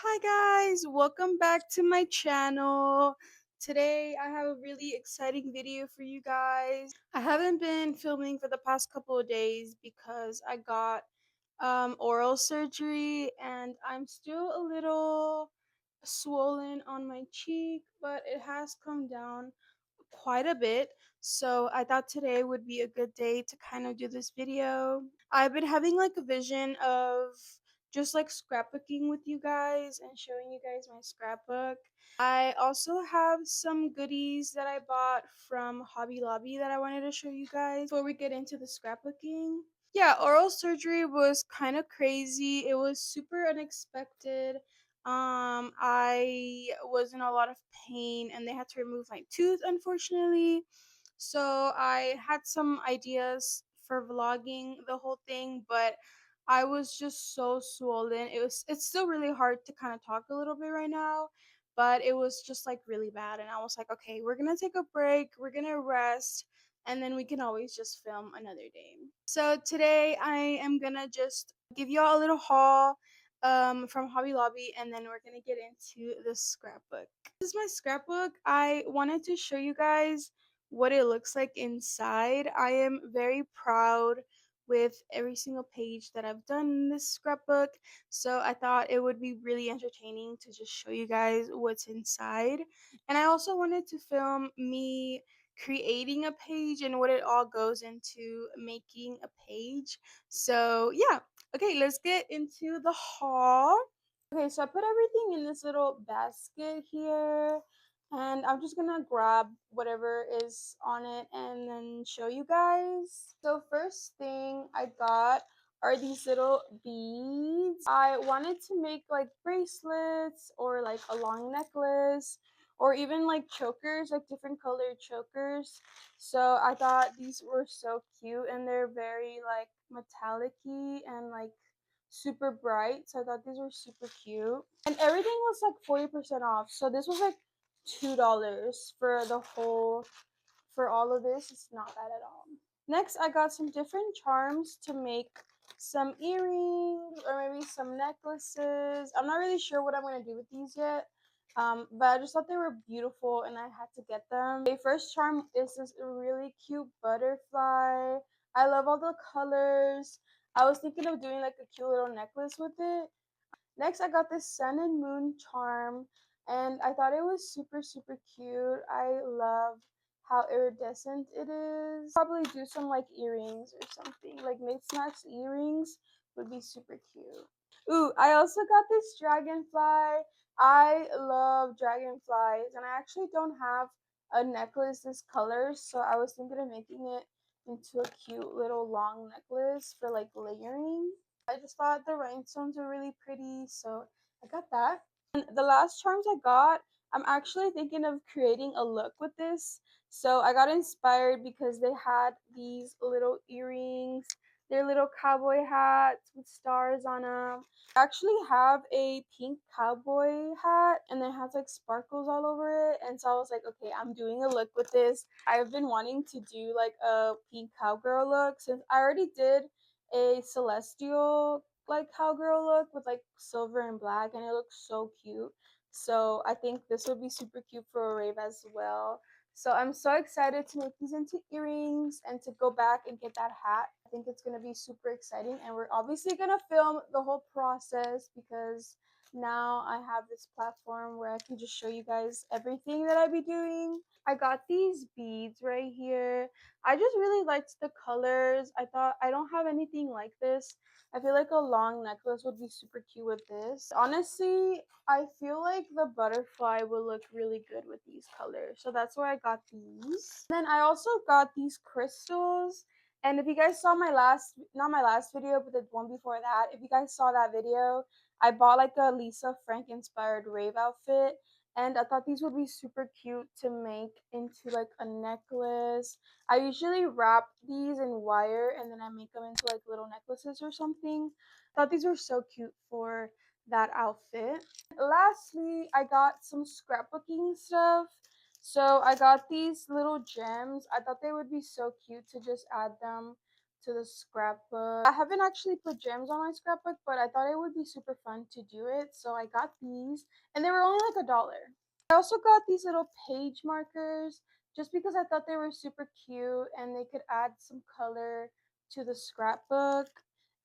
Hi guys, welcome back to my channel. Today I have a really exciting video for you guys. I haven't been filming for the past couple of days because I got oral surgery and I'm still a little swollen on my cheek, but it has come down quite a bit. So I thought today would be a good day to kind of do this video. I've been having like a vision of just like scrapbooking with you guys and showing you guys my scrapbook. I also have some goodies that I bought from Hobby Lobby that I wanted to show you guys before we get into the scrapbooking. Yeah, oral surgery was kind of crazy. It was super unexpected. I was in a lot of pain and they had to remove my tooth, unfortunately. So I had some ideas for vlogging the whole thing, but I was just so swollen. It's still really hard to kind of talk a little bit right now, but it was just like really bad and I was like, okay, we're going to take a break. We're going to rest and then we can always just film another day. So today I am going to just give you all a little haul from Hobby Lobby and then we're going to get into the scrapbook. This is my scrapbook. I wanted to show you guys what it looks like inside. I am very proud with every single page that I've done in this scrapbook. So I thought it would be really entertaining to just show you guys what's inside. And I also wanted to film me creating a page and what it all goes into making a page. So yeah, okay, let's get into the haul. Okay, so I put everything in this little basket here and I'm just gonna grab whatever is on it and then show you guys. So first thing I got are these little beads. I wanted to make like bracelets or like a long necklace or even like chokers, like different colored chokers. So I thought these were so cute and they're very like metallic-y and like super bright. So I thought these were super cute. And everything was like 40% off. So this was like $2 for the whole, for all of this. It's not bad at all. Next, I got some different charms to make some earrings or maybe some necklaces. I'm not really sure what I'm going to do with these yet. But I just thought they were beautiful and I had to get them. The first charm is this really cute butterfly. I love all the colors. I was thinking of doing like a cute little necklace with it. Next, I got this sun and moon charm, and I thought it was super, super cute. I love how iridescent it is. Probably do some like earrings or something. Like mix-match earrings would be super cute. Ooh, I also got this dragonfly. I love dragonflies, and I actually don't have a necklace this color, so I was thinking of making it into a cute little long necklace for like layering. I just thought the rhinestones were really pretty, so I got that. And the last charms I got, I'm actually thinking of creating a look with this. So I got inspired because they had these little earrings, their little cowboy hats with stars on them. I actually have a pink cowboy hat and it has like sparkles all over it. And so I was like, okay, I'm doing a look with this. I've been wanting to do like a pink cowgirl look since I already did a celestial like cowgirl look with like silver and black and it looks so cute. So I think this would be super cute for a rave as well. So I'm so excited to make these into earrings and to go back and get that hat. I think it's going to be super exciting and we're obviously going to film the whole process because now I have this platform where I can just show you guys everything that I be doing. I got these beads right here. I just really liked the colors. I thought I don't have anything like this. I feel like a long necklace would be super cute with this. Honestly, I feel like the butterfly will look really good with these colors. So that's why I got these. Then I also got these crystals. And if you guys saw my last, not my last video, but the one before that, if you guys saw that video, I bought like a Lisa Frank inspired rave outfit. And I thought these would be super cute to make into like a necklace. I usually wrap these in wire and then I make them into like little necklaces or something. I thought these were so cute for that outfit. Lastly, I got some scrapbooking stuff. So I got these little gems. I thought they would be so cute to just add them to the scrapbook. I haven't actually put gems on my scrapbook, but I thought it would be super fun to do it, so I got these, and they were only like $1. I also got these little page markers just because I thought they were super cute and they could add some color to the scrapbook.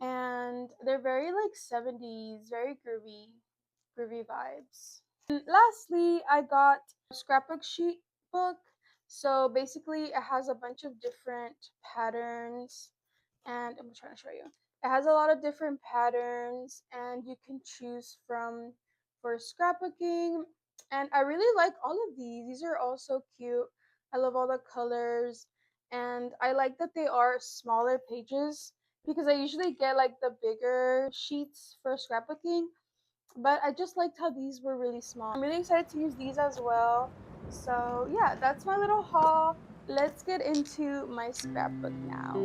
And they're very like 70s, very groovy vibes. And lastly, I got a scrapbook sheet book. So basically, it has a bunch of different patterns, and I'm trying to show you. It has a lot of different patterns, and you can choose from for scrapbooking. And I really like all of these. These are all so cute. I love all the colors, and I like that they are smaller pages because I usually get like the bigger sheets for scrapbooking, but I just liked how these were really small. I'm really excited to use these as well. So yeah, that's my little haul. Let's get into my scrapbook now.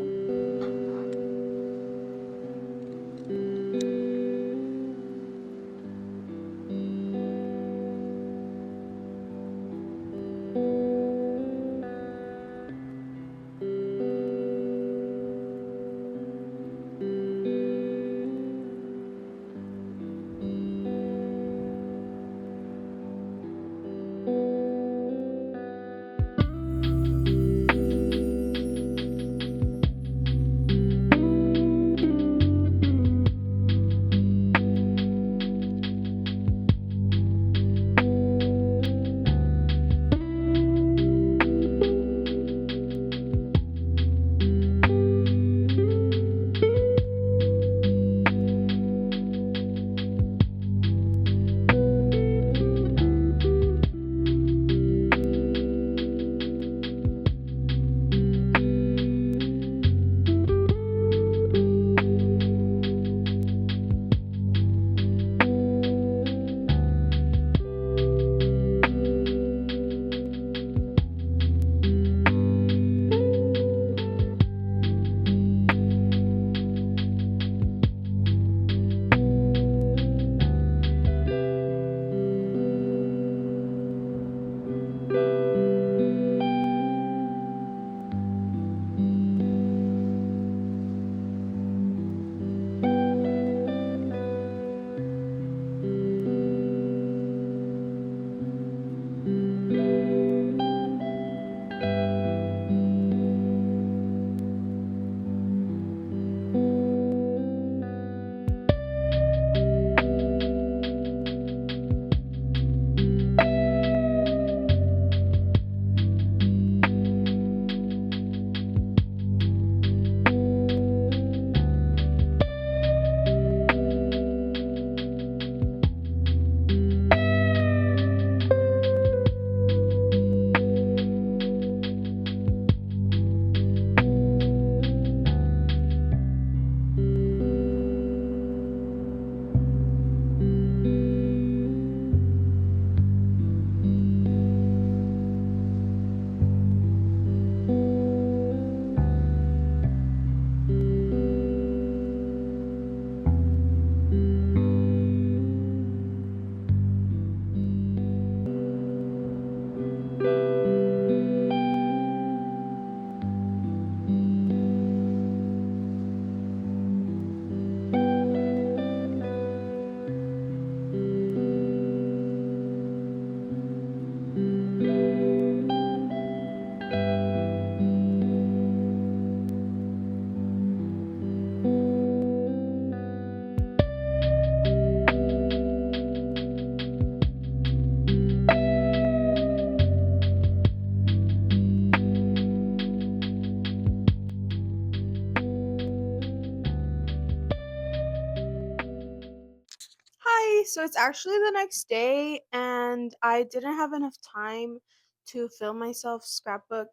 Hi, so it's actually the next day, and I didn't have enough time to film myself scrapbook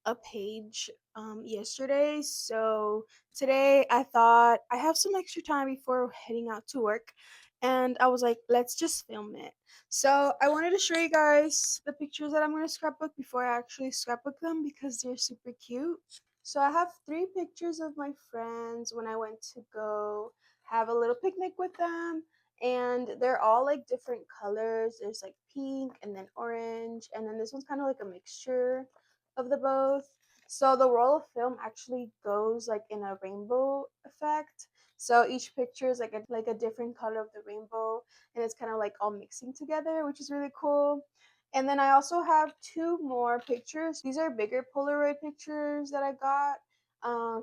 a page yesterday. So today I thought I have some extra time before heading out to work, and I was like, let's just film it. So I wanted to show you guys the pictures that I'm going to scrapbook before I actually scrapbook them because they're super cute. So I have 3 pictures of my friends when I went to go have a little picnic with them, and they're all like different colors. There's like pink and then orange, and then this one's kind of like a mixture of the both. So the roll of film actually goes like in a rainbow effect. So each picture is like a different color of the rainbow, and it's kind of like all mixing together, which is really cool. And then I also have two more pictures. These are bigger Polaroid pictures that I got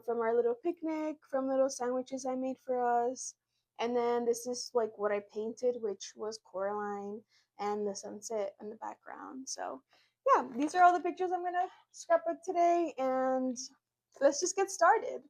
from our little picnic, from little sandwiches I made for us. And then this is like what I painted, which was Coraline and the sunset in the background. So yeah, these are all the pictures I'm gonna scrapbook today, and let's just get started.